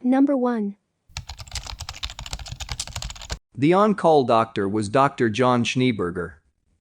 Number 1. The on-call doctor was Dr. John Schneeberger.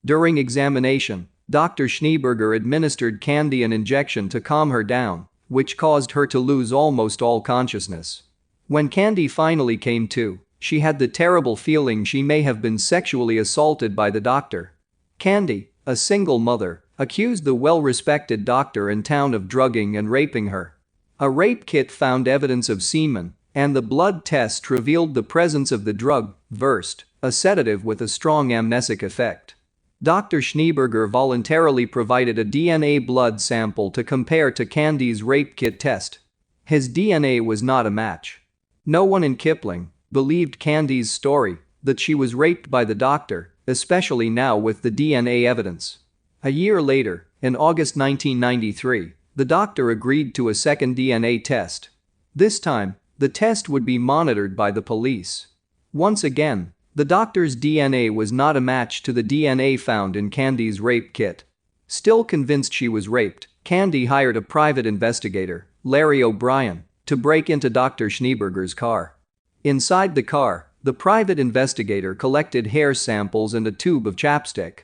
During examination, Dr. Schneeberger administered Candy an injection to calm her down, which caused her to lose almost all consciousness. When Candy finally came to, she had the terrible feeling she may have been sexually assaulted by the doctor. Candy, a single mother, accused the well-respected doctor in town of drugging and raping her. A rape kit found evidence of semen, and the blood test revealed the presence of the drug, Versed, a sedative with a strong amnesic effect. Dr. Schneeberger voluntarily provided a DNA blood sample to compare to Candy's rape kit test. His DNA was not a match. No one in Kipling believed Candy's story that she was raped by the doctor, especially now with the DNA evidence. A year later, in August 1993, the doctor agreed to a second DNA test. This time, the test would be monitored by the police. Once again, the doctor's DNA was not a match to the DNA found in Candy's rape kit. Still convinced she was raped, Candy hired a private investigator, Larry O'Brien, to break into Dr. Schneeberger's car. Inside the car, the private investigator collected hair samples and a tube of chapstick.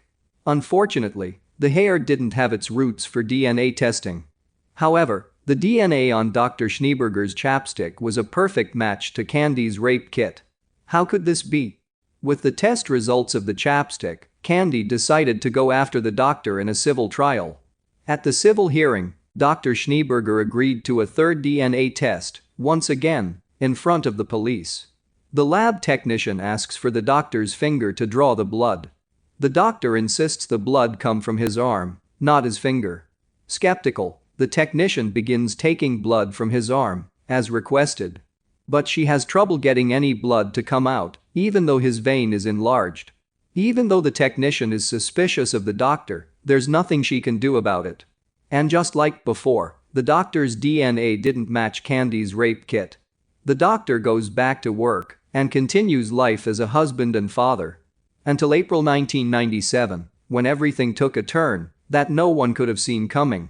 Unfortunately, the hair didn't have its roots for DNA testing. However, the DNA on Dr. Schneeberger's chapstick was a perfect match to Candy's rape kit. How could this be? With the test results of the chapstick, Candy decided to go after the doctor in a civil trial. At the civil hearing, Dr. Schneeberger agreed to a third DNA test, once again, in front of the police. The lab technician asks for the doctor's finger to draw the blood. The doctor insists the blood come from his arm, not his finger. Skeptical, the technician begins taking blood from his arm, as requested. But she has trouble getting any blood to come out, even though his vein is enlarged. Even though the technician is suspicious of the doctor, there's nothing she can do about it. And just like before, the doctor's DNA didn't match Candy's rape kit. The doctor goes back to work and continues life as a husband and father. Until April 1997, when everything took a turn that no one could have seen coming.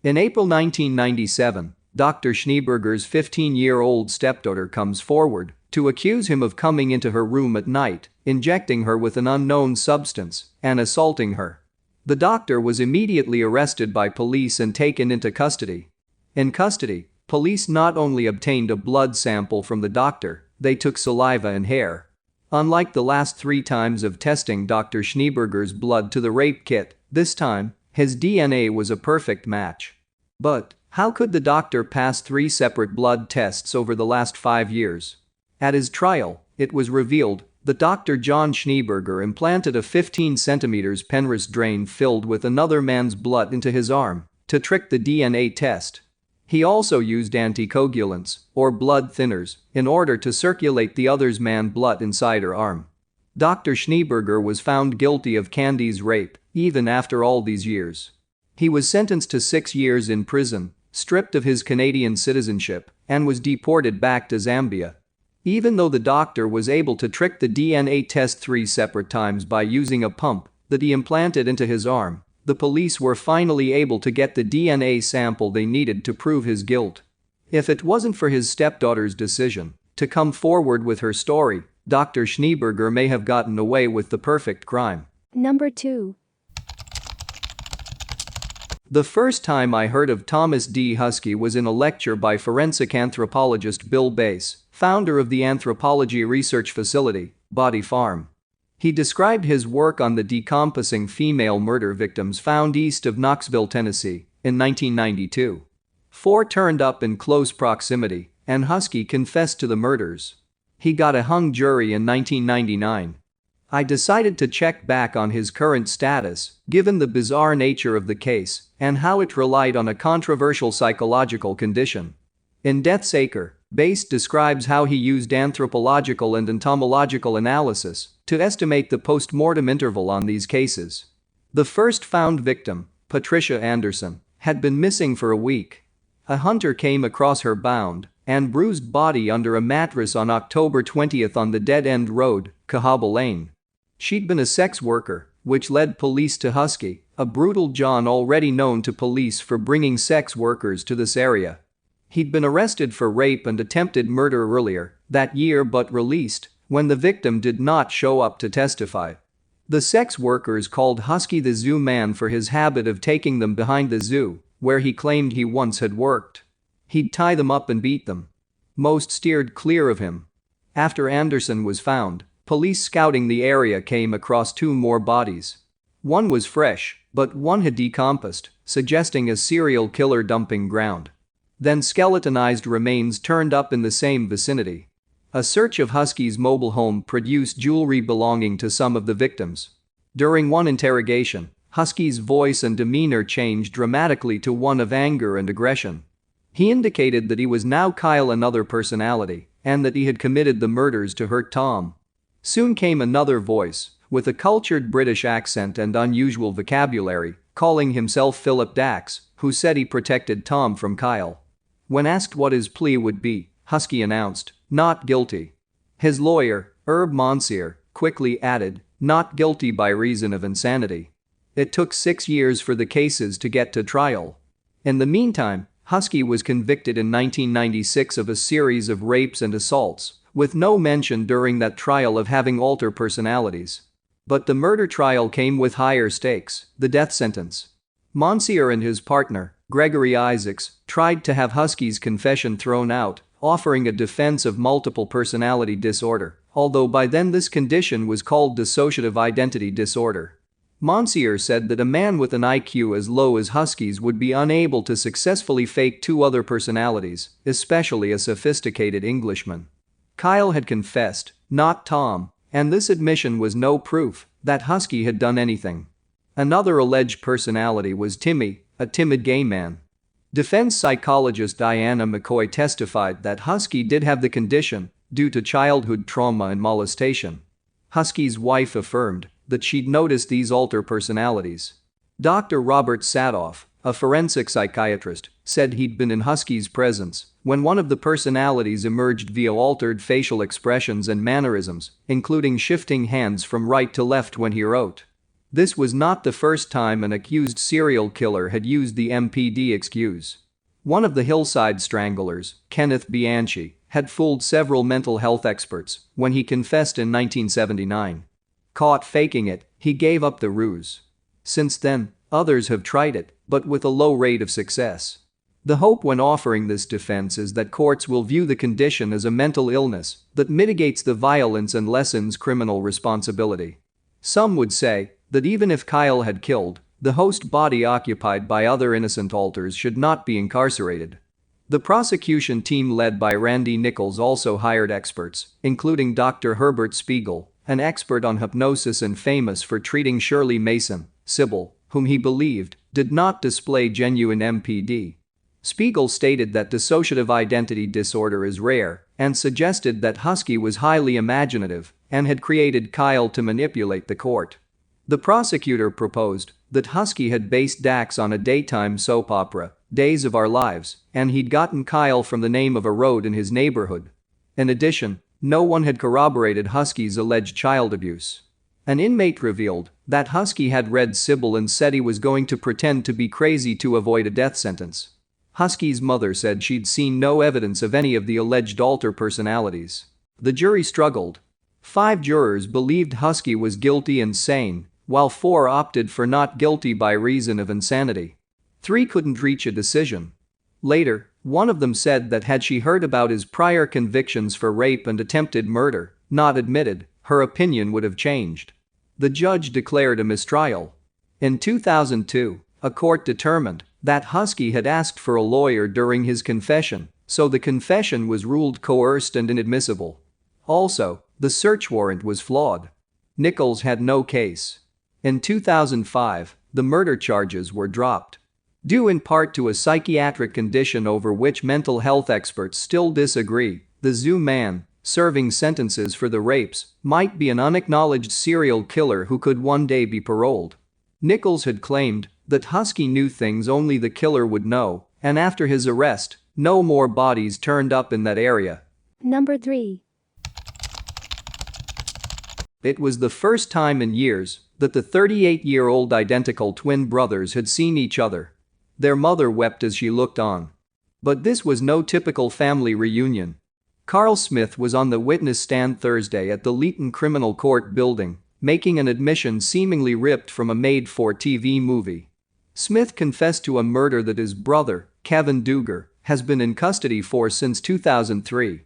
In April 1997, Dr. Schneeberger's 15-year-old stepdaughter comes forward to accuse him of coming into her room at night, injecting her with an unknown substance, and assaulting her. The doctor was immediately arrested by police and taken into custody. In custody, police not only obtained a blood sample from the doctor, they took saliva and hair. Unlike the last 3 times of testing Dr. Schneeberger's blood to the rape kit, this time, his DNA was a perfect match. But how could the doctor pass 3 separate blood tests over the last 5 years? At his trial, it was revealed that Dr. John Schneeberger implanted a 15 cm Penrose drain filled with another man's blood into his arm to trick the DNA test. He also used anticoagulants, or blood thinners, in order to circulate the other man's blood inside her arm. Dr. Schneeberger was found guilty of Candy's rape, even after all these years. He was sentenced to 6 years in prison, stripped of his Canadian citizenship, and was deported back to Zambia. Even though the doctor was able to trick the DNA test 3 separate times by using a pump that he implanted into his arm, the police were finally able to get the DNA sample they needed to prove his guilt. If it wasn't for his stepdaughter's decision to come forward with her story, Dr. Schneeberger may have gotten away with the perfect crime. Number 2. The first time I heard of Thomas D. Huskey was in a lecture by forensic anthropologist Bill Bass, founder of the anthropology research facility, Body Farm. He described his work on the decomposing female murder victims found east of Knoxville, Tennessee, in 1992. 4 turned up in close proximity, and Huskey confessed to the murders. He got a hung jury in 1999. I decided to check back on his current status, given the bizarre nature of the case and how it relied on a controversial psychological condition. In Death's Acre, Bass describes how he used anthropological and entomological analysis to estimate the post-mortem interval on these cases. The first found victim, Patricia Anderson, had been missing for a week. A hunter came across her bound and bruised body under a mattress on October 20 on the Dead End Road, Cahaba Lane. She'd been a sex worker, which led police to Huskey, a brutal John already known to police for bringing sex workers to this area. He'd been arrested for rape and attempted murder earlier that year but released when the victim did not show up to testify. The sex workers called Husky the Zoo Man for his habit of taking them behind the zoo, where he claimed he once had worked. He'd tie them up and beat them. Most steered clear of him. After Anderson was found, police scouting the area came across 2 more bodies. One was fresh, but one had decomposed, suggesting a serial killer dumping ground. Then skeletonized remains turned up in the same vicinity. A search of Husky's mobile home produced jewelry belonging to some of the victims. During one interrogation, Husky's voice and demeanor changed dramatically to one of anger and aggression. He indicated that he was now Kyle, another personality, and that he had committed the murders to hurt Tom. Soon came another voice, with a cultured British accent and unusual vocabulary, calling himself Philip Dax, who said he protected Tom from Kyle. When asked what his plea would be, Husky announced, "Not guilty." His lawyer, Herb Monsieur, quickly added, "Not guilty by reason of insanity." It took 6 years for the cases to get to trial. In the meantime, Husky was convicted in 1996 of a series of rapes and assaults, with no mention during that trial of having alter personalities. But the murder trial came with higher stakes, the death sentence. Monsieur and his partner, Gregory Isaacs, tried to have Husky's confession thrown out, offering a defense of multiple personality disorder, although by then this condition was called dissociative identity disorder. Monsieur said that a man with an IQ as low as Husky's would be unable to successfully fake 2 other personalities, especially a sophisticated Englishman. Kyle had confessed, not Tom, and this admission was no proof that Husky had done anything. Another alleged personality was Timmy, a timid gay man. Defense psychologist Diana McCoy testified that Husky did have the condition due to childhood trauma and molestation. Husky's wife affirmed that she'd noticed these alter personalities. Dr. Robert Sadoff, a forensic psychiatrist, said he'd been in Husky's presence when one of the personalities emerged via altered facial expressions and mannerisms, including shifting hands from right to left when he wrote. This was not the first time an accused serial killer had used the MPD excuse. One of the Hillside Stranglers, Kenneth Bianchi, had fooled several mental health experts when he confessed in 1979. Caught faking it, he gave up the ruse. Since then, others have tried it, but with a low rate of success. The hope when offering this defense is that courts will view the condition as a mental illness that mitigates the violence and lessens criminal responsibility. Some would say that even if Kyle had killed, the host body occupied by other innocent alters should not be incarcerated. The prosecution team led by Randy Nichols also hired experts, including Dr. Herbert Spiegel, an expert on hypnosis and famous for treating Shirley Mason, Sybil, whom he believed did not display genuine MPD. Spiegel stated that dissociative identity disorder is rare and suggested that Husky was highly imaginative and had created Kyle to manipulate the court. The prosecutor proposed that Husky had based Dax on a daytime soap opera, Days of Our Lives, and he'd gotten Kyle from the name of a road in his neighborhood. In addition, no one had corroborated Husky's alleged child abuse. An inmate revealed that Husky had read Sybil and said he was going to pretend to be crazy to avoid a death sentence. Husky's mother said she'd seen no evidence of any of the alleged alter personalities. The jury struggled. 5 jurors believed Husky was guilty and sane, while 4 opted for not guilty by reason of insanity. 3 couldn't reach a decision. Later, one of them said that had she heard about his prior convictions for rape and attempted murder, not admitted, her opinion would have changed. The judge declared a mistrial. In 2002, a court determined that Husky had asked for a lawyer during his confession, so the confession was ruled coerced and inadmissible. Also, the search warrant was flawed. Nichols had no case. In 2005, the murder charges were dropped. Due in part to a psychiatric condition over which mental health experts still disagree, the Zoo Man, serving sentences for the rapes, might be an unacknowledged serial killer who could one day be paroled. Nichols had claimed that Husky knew things only the killer would know, and after his arrest, no more bodies turned up in that area. Number 3. It was the first time in years that the 38-year-old identical twin brothers had seen each other. Their mother wept as she looked on. But this was no typical family reunion. Carl Smith was on the witness stand Thursday at the Leeton Criminal Court building, making an admission seemingly ripped from a made-for-TV movie. Smith confessed to a murder that his brother, Kevin Duggar, has been in custody for since 2003.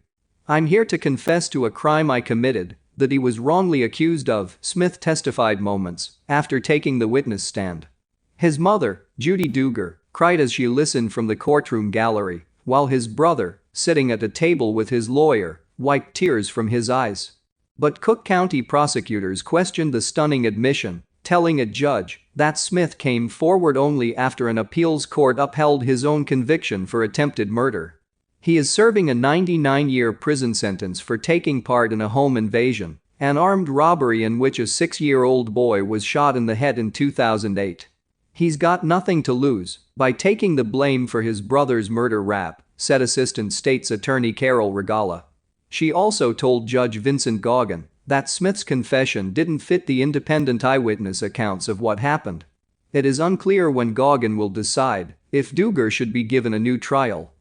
"I'm here to confess to a crime I committed, that he was wrongly accused of," Smith testified moments after taking the witness stand. His mother, Judy Duggar, cried as she listened from the courtroom gallery, while his brother, sitting at a table with his lawyer, wiped tears from his eyes. But Cook County prosecutors questioned the stunning admission, telling a judge that Smith came forward only after an appeals court upheld his own conviction for attempted murder. He is serving a 99-year prison sentence for taking part in a home invasion, an armed robbery in which a 6-year-old boy was shot in the head in 2008. "He's got nothing to lose by taking the blame for his brother's murder rap," said Assistant State's Attorney Carol Regala. She also told Judge Vincent Goggin that Smith's confession didn't fit the independent eyewitness accounts of what happened. It is unclear when Goggin will decide if Duggar should be given a new trial.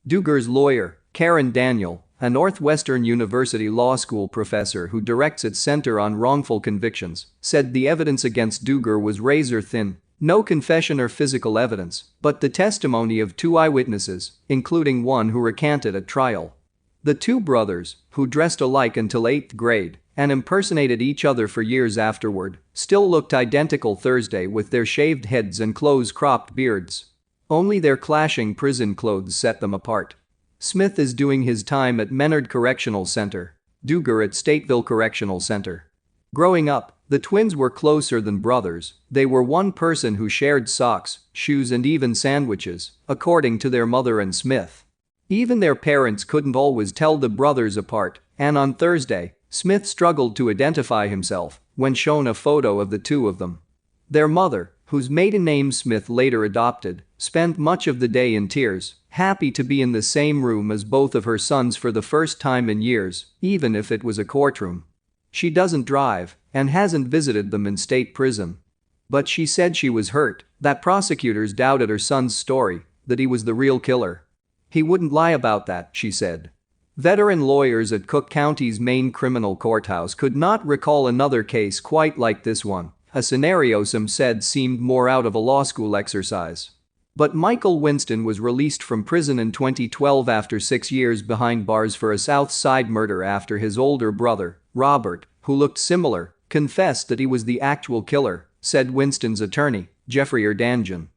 Duggar's lawyer, Karen Daniel, a Northwestern University Law School professor who directs its Center on Wrongful Convictions, said the evidence against Duggar was razor-thin. No confession or physical evidence, but the testimony of 2 eyewitnesses, including one who recanted at trial. The 2 brothers, who dressed alike until 8th grade and impersonated each other for years afterward, still looked identical Thursday with their shaved heads and close-cropped beards. Only their clashing prison clothes set them apart. Smith is doing his time at Menard Correctional Center, Duggar at Stateville Correctional Center. Growing up, the twins were closer than brothers. They were one person who shared socks, shoes and even sandwiches, according to their mother and Smith. Even their parents couldn't always tell the brothers apart, and on Thursday, Smith struggled to identify himself when shown a photo of the 2 of them. Their mother, whose maiden name Smith later adopted, spent much of the day in tears, happy to be in the same room as both of her sons for the first time in years, even if it was a courtroom. She doesn't drive and hasn't visited them in state prison. But she said she was hurt that prosecutors doubted her son's story, that he was the real killer. "He wouldn't lie about that," she said. Veteran lawyers at Cook County's main criminal courthouse could not recall another case quite like this one, a scenario some said seemed more out of a law school exercise. But Michael Winston was released from prison in 2012 after 6 years behind bars for a South Side murder after his older brother, Robert, who looked similar, confessed that he was the actual killer, said Winston's attorney, Jeffrey Erdanjian.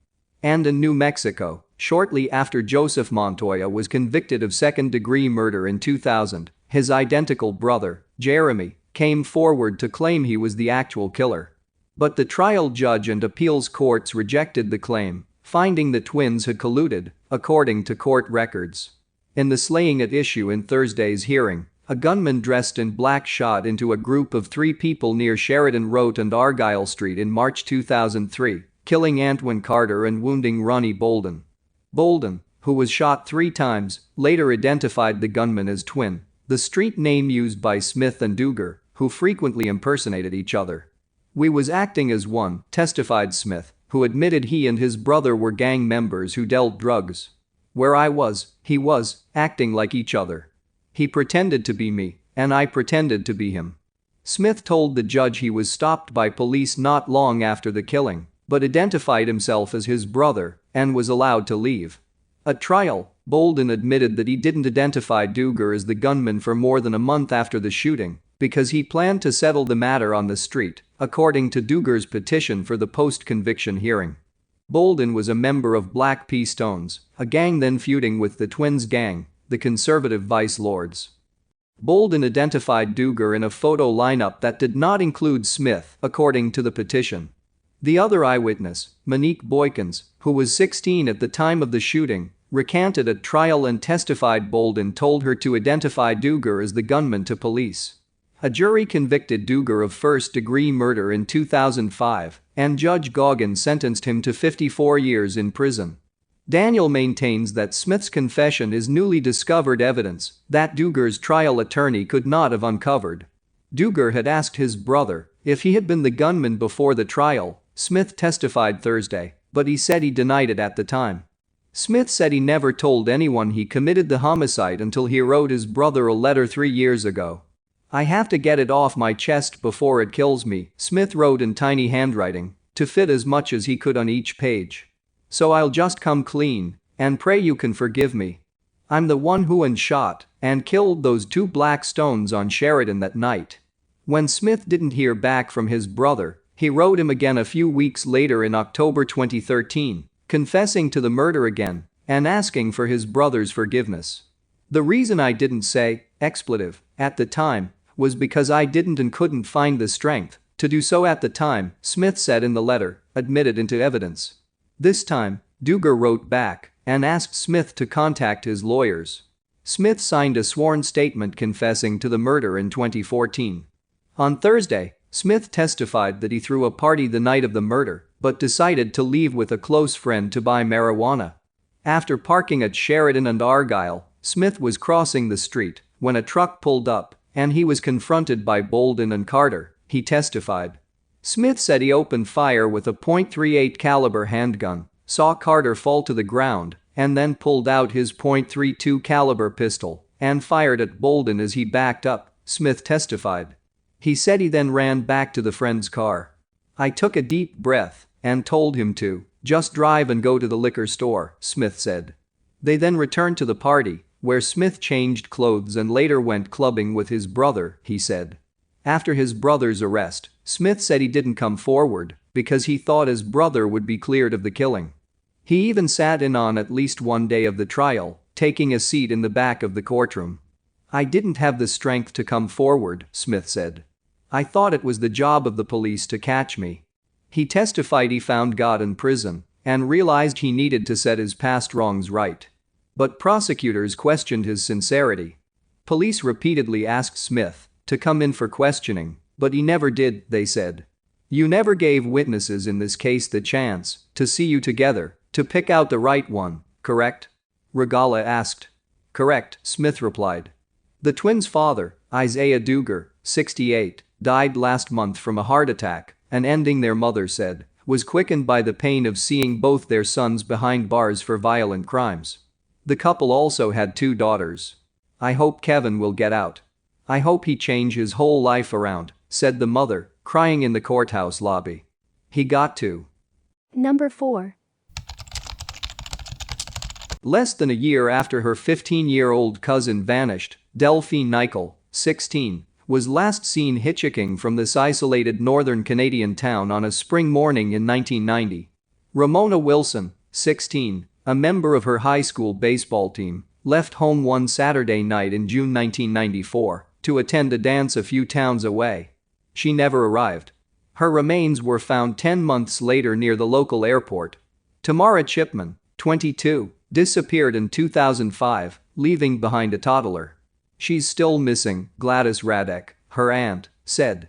And in New Mexico, shortly after Joseph Montoya was convicted of second-degree murder in 2000, his identical brother, Jeremy, came forward to claim he was the actual killer. But the trial judge and appeals courts rejected the claim, finding the twins had colluded, according to court records. In the slaying at issue in Thursday's hearing, a gunman dressed in black shot into a group of 3 people near Sheridan Road and Argyle Street in March 2003, killing Antwin Carter and wounding Ronnie Bolden. Bolden, who was shot 3 times, later identified the gunman as Twin, the street name used by Smith and Duggar, who frequently impersonated each other. "We was acting as one," testified Smith, who admitted he and his brother were gang members who dealt drugs. "Where I was, he was, acting like each other. He pretended to be me, and I pretended to be him." Smith told the judge he was stopped by police not long after the killing, but identified himself as his brother and was allowed to leave. At trial, Bolden admitted that he didn't identify Duggar as the gunman for more than a month after the shooting because he planned to settle the matter on the street, according to Duggar's petition for the post-conviction hearing. Bolden was a member of Black P. Stones, a gang then feuding with the Twins gang, the conservative Vice Lords. Bolden identified Duggar in a photo lineup that did not include Smith, according to the petition. The other eyewitness, Monique Boykins, who was 16 at the time of the shooting, recanted at trial and testified Bolden told her to identify Duggar as the gunman to police. A jury convicted Duggar of first-degree murder in 2005, and Judge Goggin sentenced him to 54 years in prison. Daniel maintains that Smith's confession is newly discovered evidence that Duggar's trial attorney could not have uncovered. Duggar had asked his brother if he had been the gunman before the trial, Smith testified Thursday, but he said he denied it at the time. Smith said he never told anyone he committed the homicide until he wrote his brother a letter 3 years ago. "I have to get it off my chest before it kills me," Smith wrote in tiny handwriting, to fit as much as he could on each page. "So I'll just come clean and pray you can forgive me. I'm the one who shot and killed those 2 black stones on Sheridan that night." When Smith didn't hear back from his brother, he wrote him again a few weeks later in October 2013, confessing to the murder again and asking for his brother's forgiveness. "The reason I didn't say expletive at the time was because I didn't and couldn't find the strength to do so at the time," Smith said in the letter, admitted into evidence. This time, Duger wrote back and asked Smith to contact his lawyers. Smith signed a sworn statement confessing to the murder in 2014. On Thursday, Smith testified that he threw a party the night of the murder but decided to leave with a close friend to buy marijuana. After parking at Sheridan and Argyle, Smith was crossing the street when a truck pulled up and he was confronted by Bolden and Carter, he testified. Smith said he opened fire with a .38 caliber handgun, saw Carter fall to the ground, and then pulled out his .32 caliber pistol and fired at Bolden as he backed up, Smith testified. He said he then ran back to the friend's car. "I took a deep breath and told him to just drive and go to the liquor store," Smith said. They then returned to the party, where Smith changed clothes and later went clubbing with his brother, he said. After his brother's arrest, Smith said he didn't come forward because he thought his brother would be cleared of the killing. He even sat in on at least one day of the trial, taking a seat in the back of the courtroom. "I didn't have the strength to come forward," Smith said. "I thought it was the job of the police to catch me." He testified he found God in prison and realized he needed to set his past wrongs right. But prosecutors questioned his sincerity. Police repeatedly asked Smith to come in for questioning, but he never did, they said. "You never gave witnesses in this case the chance to see you together, to pick out the right one, correct?" Regala asked. "Correct," Smith replied. The twins' father, Isaiah Duger, 68, died last month from a heart attack, an ending their mother said was quickened by the pain of seeing both their sons behind bars for violent crimes. The couple also had 2 daughters. "I hope Kevin will get out. I hope he change his whole life around," said the mother, crying in the courthouse lobby. "He got to." Number 4. Less than a year after her 15-year-old cousin vanished, Delphine Nichol, 16, was last seen hitchhiking from this isolated northern Canadian town on a spring morning in 1990. Ramona Wilson, 16, a member of her high school baseball team, left home one Saturday night in June 1994 to attend a dance a few towns away. She never arrived. Her remains were found 10 months later near the local airport. Tamara Chipman, 22, disappeared in 2005, leaving behind a toddler. "She's still missing," Gladys Radek, her aunt, said.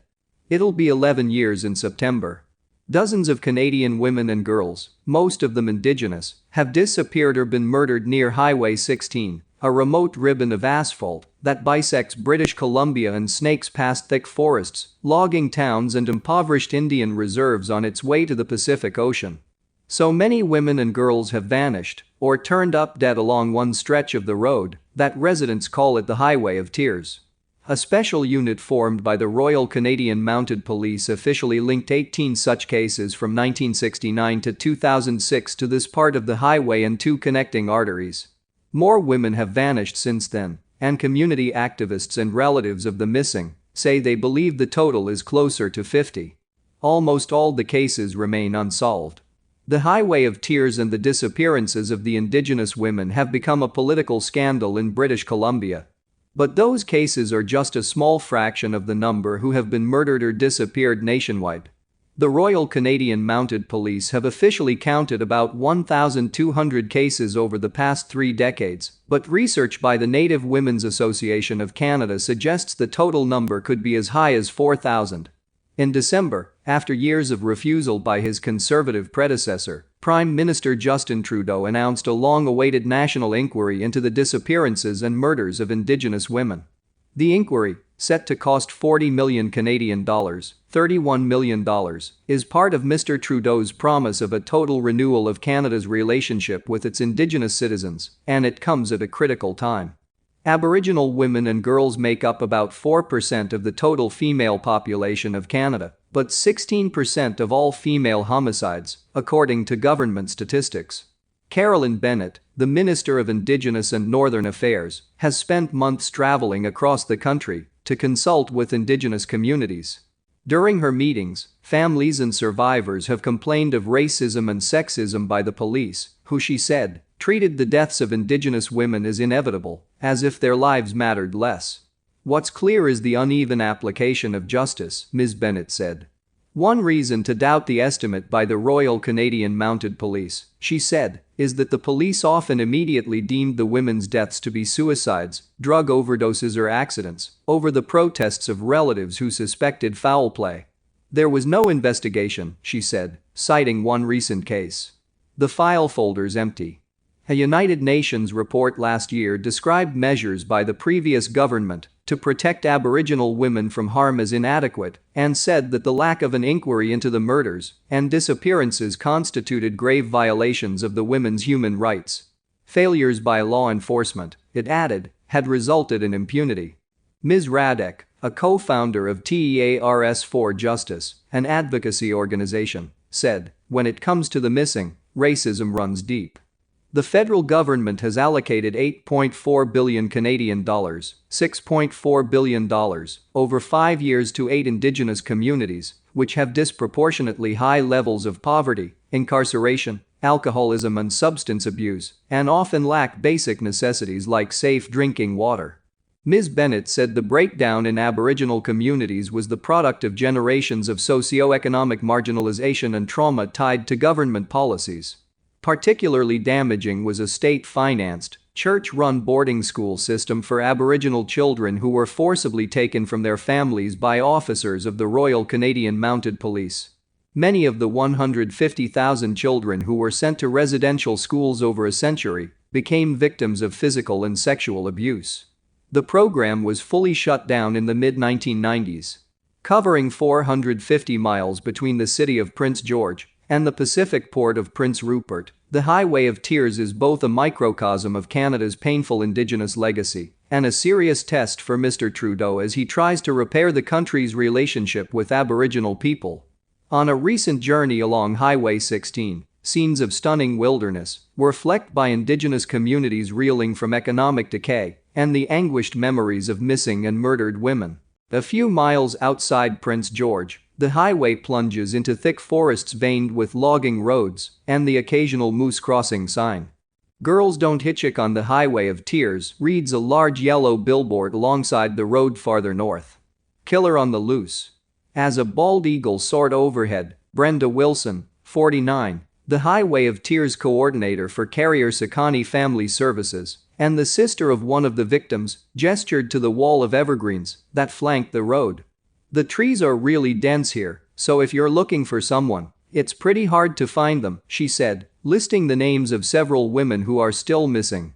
"It'll be 11 years in September." Dozens of Canadian women and girls, most of them Indigenous, have disappeared or been murdered near Highway 16, a remote ribbon of asphalt that bisects British Columbia and snakes past thick forests, logging towns and impoverished Indian reserves on its way to the Pacific Ocean. So many women and girls have vanished or turned up dead along one stretch of the road that residents call it the Highway of Tears. A special unit formed by the Royal Canadian Mounted Police officially linked 18 such cases from 1969 to 2006 to this part of the highway and 2 connecting arteries. More women have vanished since then, and community activists and relatives of the missing say they believe the total is closer to 50. Almost all the cases remain unsolved. The Highway of Tears and the disappearances of the Indigenous women have become a political scandal in British Columbia. But those cases are just a small fraction of the number who have been murdered or disappeared nationwide. The Royal Canadian Mounted Police have officially counted about 1,200 cases over the past 3 decades, but research by the Native Women's Association of Canada suggests the total number could be as high as 4,000. In December, after years of refusal by his Conservative predecessor, Prime Minister Justin Trudeau announced a long-awaited national inquiry into the disappearances and murders of Indigenous women. The inquiry, set to cost 40 million Canadian dollars, $31 million, is part of Mr. Trudeau's promise of a total renewal of Canada's relationship with its Indigenous citizens, and it comes at a critical time. Aboriginal women and girls make up about 4% of the total female population of Canada, but 16% of all female homicides, according to government statistics. Carolyn Bennett, the Minister of Indigenous and Northern Affairs, has spent months traveling across the country to consult with Indigenous communities. During her meetings, families and survivors have complained of racism and sexism by the police, who, she said, treated the deaths of Indigenous women as inevitable, as if their lives mattered less. What's clear is the uneven application of justice, Ms. Bennett said. One reason to doubt the estimate by the Royal Canadian Mounted Police, she said, is that the police often immediately deemed the women's deaths to be suicides, drug overdoses or accidents, over the protests of relatives who suspected foul play. There was no investigation, she said, citing one recent case. The file folder's empty. A United Nations report last year described measures by the previous government to protect Aboriginal women from harm as inadequate and said that the lack of an inquiry into the murders and disappearances constituted grave violations of the women's human rights. Failures by law enforcement, it added, had resulted in impunity. Ms. Radek, a co-founder of TEARS for Justice, an advocacy organization, said, "When it comes to the missing, racism runs deep." The federal government has allocated 8.4 billion Canadian dollars, $6.4 billion, over 5 years to 8 Indigenous communities, which have disproportionately high levels of poverty, incarceration, alcoholism and substance abuse, and often lack basic necessities like safe drinking water. Ms. Bennett said the breakdown in Aboriginal communities was the product of generations of socio-economic marginalization and trauma tied to government policies. Particularly damaging was a state-financed, church-run boarding school system for Aboriginal children who were forcibly taken from their families by officers of the Royal Canadian Mounted Police. Many of the 150,000 children who were sent to residential schools over a century became victims of physical and sexual abuse. The program was fully shut down in the mid-1990s. Covering 450 miles between the city of Prince George and the Pacific port of Prince Rupert, the Highway of Tears is both a microcosm of Canada's painful Indigenous legacy and a serious test for Mr. Trudeau as he tries to repair the country's relationship with Aboriginal people. On a recent journey along Highway 16, scenes of stunning wilderness were flecked by Indigenous communities reeling from economic decay and the anguished memories of missing and murdered women. A few miles outside Prince George, the highway plunges into thick forests veined with logging roads and the occasional moose crossing sign. "Girls don't hitchhike on the Highway of Tears," reads a large yellow billboard alongside the road farther north. "Killer on the loose." As a bald eagle soared overhead, Brenda Wilson, 49, the Highway of Tears coordinator for Carrier Sakani Family Services and the sister of one of the victims, gestured to the wall of evergreens that flanked the road. "The trees are really dense here, so if you're looking for someone, it's pretty hard to find them," she said, listing the names of several women who are still missing.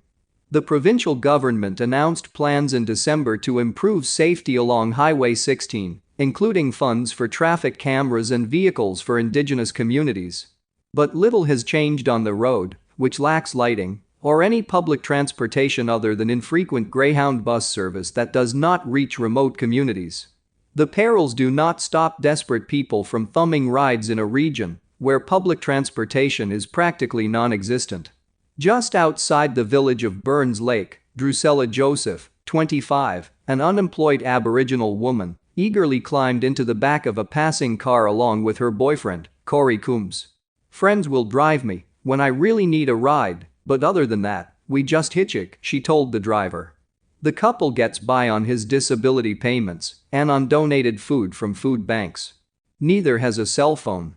The provincial government announced plans in December to improve safety along Highway 16, including funds for traffic cameras and vehicles for Indigenous communities. But little has changed on the road, which lacks lighting or any public transportation other than infrequent Greyhound bus service that does not reach remote communities. The perils do not stop desperate people from thumbing rides in a region where public transportation is practically non-existent. Just outside the village of Burns Lake, Drusilla Joseph, 25, an unemployed Aboriginal woman, eagerly climbed into the back of a passing car along with her boyfriend, Corey Coombs. "Friends will drive me when I really need a ride, but other than that, we just hitchhike," she told the driver. The couple gets by on his disability payments and on donated food from food banks. Neither has a cell phone.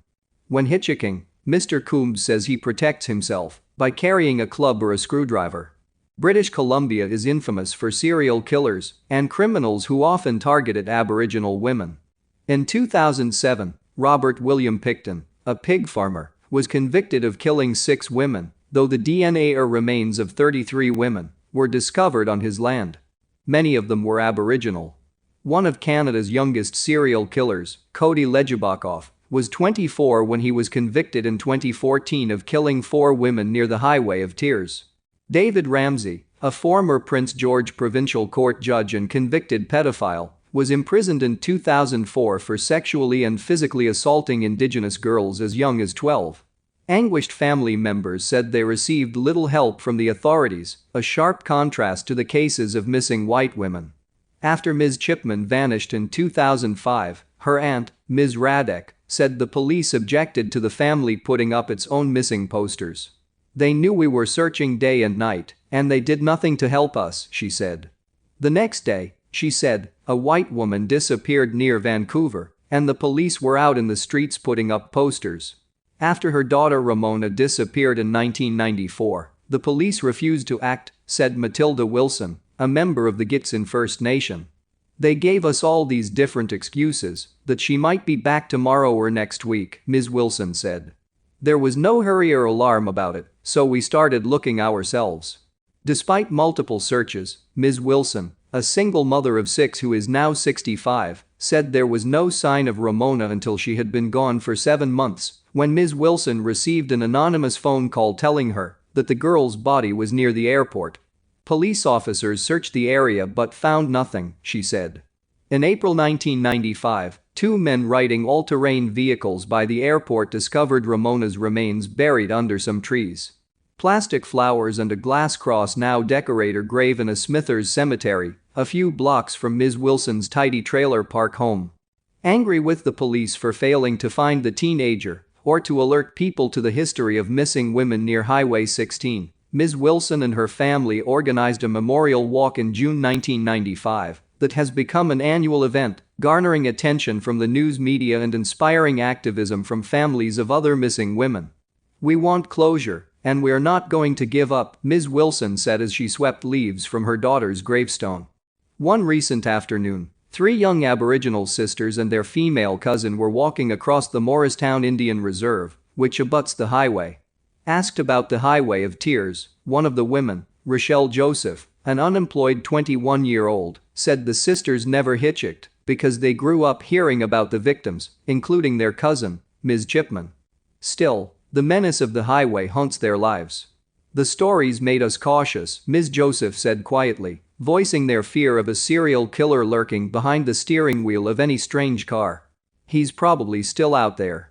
When hitchhiking, Mr. Coombs says he protects himself by carrying a club or a screwdriver. British Columbia is infamous for serial killers and criminals who often targeted Aboriginal women. In 2007, Robert William Picton, a pig farmer, was convicted of killing 6 women, though the DNA or remains of 33 women were discovered on his land. Many of them were Aboriginal. One of Canada's youngest serial killers, Cody Legibakov, was 24 when he was convicted in 2014 of killing 4 women near the Highway of Tears. David Ramsey, a former Prince George Provincial Court judge and convicted pedophile, was imprisoned in 2004 for sexually and physically assaulting Indigenous girls as young as 12. Anguished family members said they received little help from the authorities, a sharp contrast to the cases of missing white women. After Ms. Chipman vanished in 2005, her aunt, Ms. Radek, said the police objected to the family putting up its own missing posters. "They knew we were searching day and night, and they did nothing to help us," she said. The next day, she said, a white woman disappeared near Vancouver, and the police were out in the streets putting up posters. After her daughter Ramona disappeared in 1994, the police refused to act, said Matilda Wilson, a member of the Gitxsan First Nation. "They gave us all these different excuses, that she might be back tomorrow or next week," Ms. Wilson said. "There was no hurry or alarm about it, so we started looking ourselves." Despite multiple searches, Ms. Wilson, a single mother of 6 who is now 65, said there was no sign of Ramona until she had been gone for 7 months, when Ms. Wilson received an anonymous phone call telling her that the girl's body was near the airport. Police officers searched the area but found nothing, she said. In April 1995, 2 men riding all-terrain vehicles by the airport discovered Ramona's remains buried under some trees. Plastic flowers and a glass cross now decorate her grave in a Smithers cemetery, a few blocks from Ms. Wilson's tidy trailer park home. Angry with the police for failing to find the teenager or to alert people to the history of missing women near Highway 16, Ms. Wilson and her family organized a memorial walk in June 1995 that has become an annual event, garnering attention from the news media and inspiring activism from families of other missing women. "We want closure, and we are not going to give up," Ms. Wilson said as she swept leaves from her daughter's gravestone. One recent afternoon, 3 young Aboriginal sisters and their female cousin were walking across the Morristown Indian Reserve, which abuts the highway. Asked about the Highway of Tears, one of the women, Rochelle Joseph, an unemployed 21-year-old, said the sisters never hitchhiked because they grew up hearing about the victims, including their cousin, Ms. Chipman. "Still, the menace of the highway haunts their lives. The stories made us cautious," Ms. Joseph said quietly, voicing their fear of a serial killer lurking behind the steering wheel of any strange car. "He's probably still out there."